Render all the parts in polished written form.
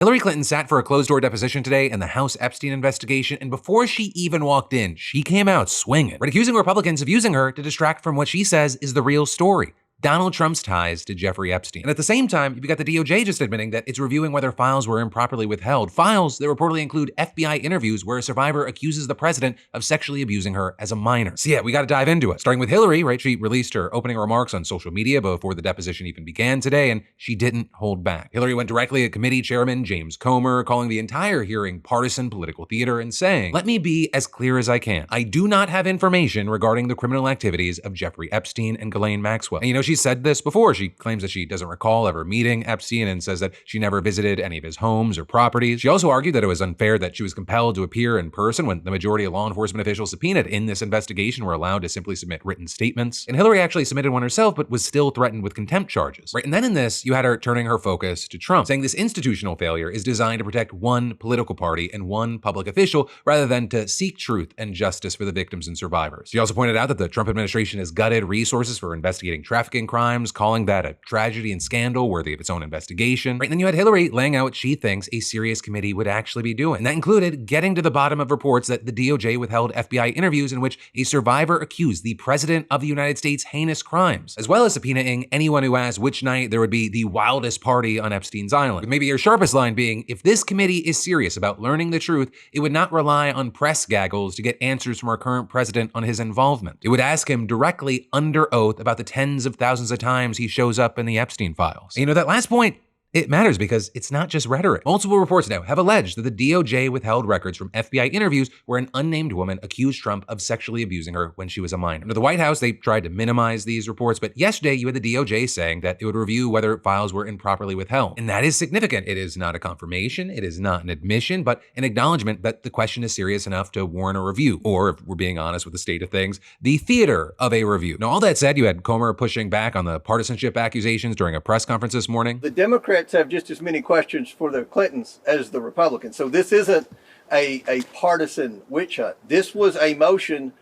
Hillary Clinton sat for a closed-door deposition today in the House Epstein investigation, and before she even walked in, she came out swinging, accusing Republicans of using her to distract from what she says is the real story: Donald Trump's ties to Jeffrey Epstein. And at the same time, you've got the DOJ just admitting that it's reviewing whether files were improperly withheld, files that reportedly include FBI interviews where a survivor accuses the president of sexually abusing her as a minor. So yeah, we got to dive into it. Starting with Hillary, right? She released her opening remarks on social media before the deposition even began today, and she didn't hold back. Hillary went directly at committee chairman James Comer, calling the entire hearing partisan political theater and saying, "Let me be as clear as I can. I do not have information regarding the criminal activities of Jeffrey Epstein and Ghislaine Maxwell." And she said this before. She claims that she doesn't recall ever meeting Epstein and says that she never visited any of his homes or properties. She also argued that it was unfair that she was compelled to appear in person when the majority of law enforcement officials subpoenaed in this investigation were allowed to simply submit written statements. And Hillary actually submitted one herself, but was still threatened with contempt charges. Right? And then in this, you had her turning her focus to Trump, saying this institutional failure is designed to protect one political party and one public official rather than to seek truth and justice for the victims and survivors. She also pointed out that the Trump administration has gutted resources for investigating trafficking crimes, calling that a tragedy and scandal worthy of its own investigation. Right? And then you had Hillary laying out what she thinks a serious committee would actually be doing. And that included getting to the bottom of reports that the DOJ withheld FBI interviews in which a survivor accused the president of the United States heinous crimes, as well as subpoenaing anyone who asked which night there would be the wildest party on Epstein's island. With maybe your sharpest line being, if this committee is serious about learning the truth, it would not rely on press gaggles to get answers from our current president on his involvement. It would ask him directly under oath about the tens of thousands of times he shows up in the Epstein files. And that last point, it matters because it's not just rhetoric. Multiple reports now have alleged that the DOJ withheld records from FBI interviews where an unnamed woman accused Trump of sexually abusing her when she was a minor. Under the White House, they tried to minimize these reports, but yesterday you had the DOJ saying that it would review whether files were improperly withheld. And that is significant. It is not a confirmation, it is not an admission, but an acknowledgement that the question is serious enough to warrant a review, or if we're being honest with the state of things, the theater of a review. Now, all that said, you had Comer pushing back on the partisanship accusations during a press conference this morning. The Democrats have just as many questions for the Clintons as the Republicans. So this isn't a partisan witch hunt. This was a motion,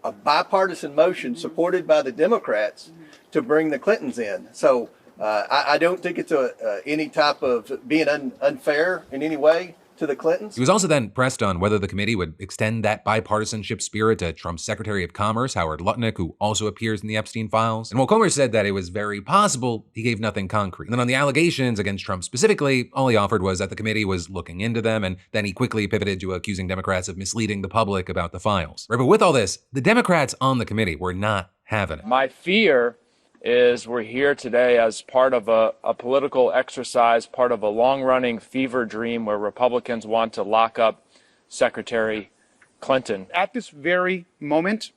a bipartisan motion supported by the Democrats to bring the Clintons in. So I don't think it's any type of being unfair in any way to the Clintons. He was also then pressed on whether the committee would extend that bipartisanship spirit to Trump's Secretary of Commerce, Howard Lutnick, who also appears in the Epstein files. And while Comer said that it was very possible, he gave nothing concrete. And then on the allegations against Trump specifically, all he offered was that the committee was looking into them, and then he quickly pivoted to accusing Democrats of misleading the public about the files. Right, but with all this, the Democrats on the committee were not having it. My fear is we're here today as part of a political exercise, part of a long-running fever dream where Republicans want to lock up Secretary Clinton. At this very moment,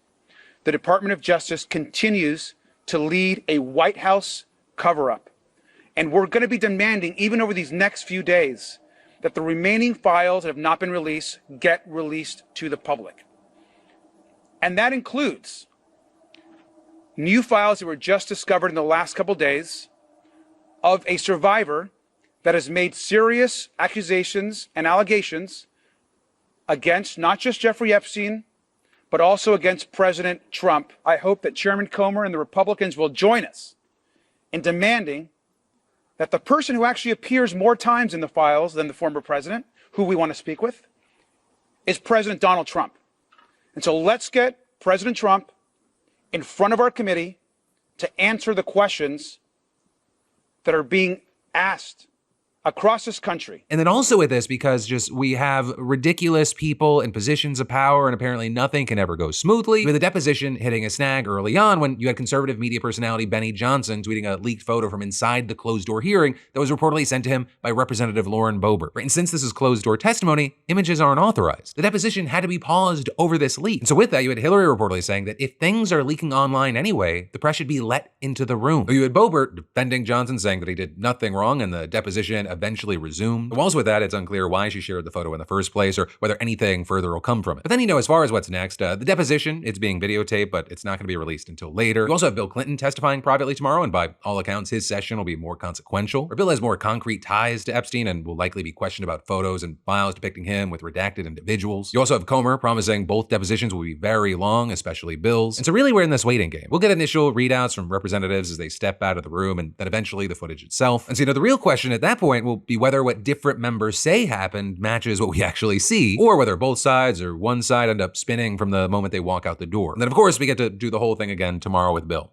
the Department of Justice continues to lead a White House cover-up. And we're going to be demanding, even over these next few days, that the remaining files that have not been released get released to the public. And that includes new files that were just discovered in the last couple days of a survivor that has made serious accusations and allegations against not just Jeffrey Epstein, but also against President Trump. I hope that Chairman Comer and the Republicans will join us in demanding that the person who actually appears more times in the files than the former president, who we want to speak with, is President Donald Trump. And so let's get President Trump in front of our committee to answer the questions that are being asked across this country. And then also with this, because just we have ridiculous people in positions of power and apparently nothing can ever go smoothly. With the deposition hitting a snag early on when you had conservative media personality Benny Johnson tweeting a leaked photo from inside the closed-door hearing that was reportedly sent to him by Representative Lauren Boebert. And since this is closed-door testimony, images aren't authorized. The deposition had to be paused over this leak. And so with that, you had Hillary reportedly saying that if things are leaking online anyway, the press should be let into the room. You had Boebert defending Johnson, saying that he did nothing wrong and the deposition eventually resumed. Also with that, it's unclear why she shared the photo in the first place or whether anything further will come from it. But then, as far as what's next, the deposition, it's being videotaped, but it's not going to be released until later. You also have Bill Clinton testifying privately tomorrow, and by all accounts, his session will be more consequential. Bill has more concrete ties to Epstein and will likely be questioned about photos and files depicting him with redacted individuals. You also have Comer promising both depositions will be very long, especially Bill's. And so really we're in this waiting game. We'll get initial readouts from representatives as they step out of the room and then eventually the footage itself. And so, the real question at that point will be whether what different members say happened matches what we actually see, or whether both sides or one side end up spinning from the moment they walk out the door. And then, of course, we get to do the whole thing again tomorrow with Bill.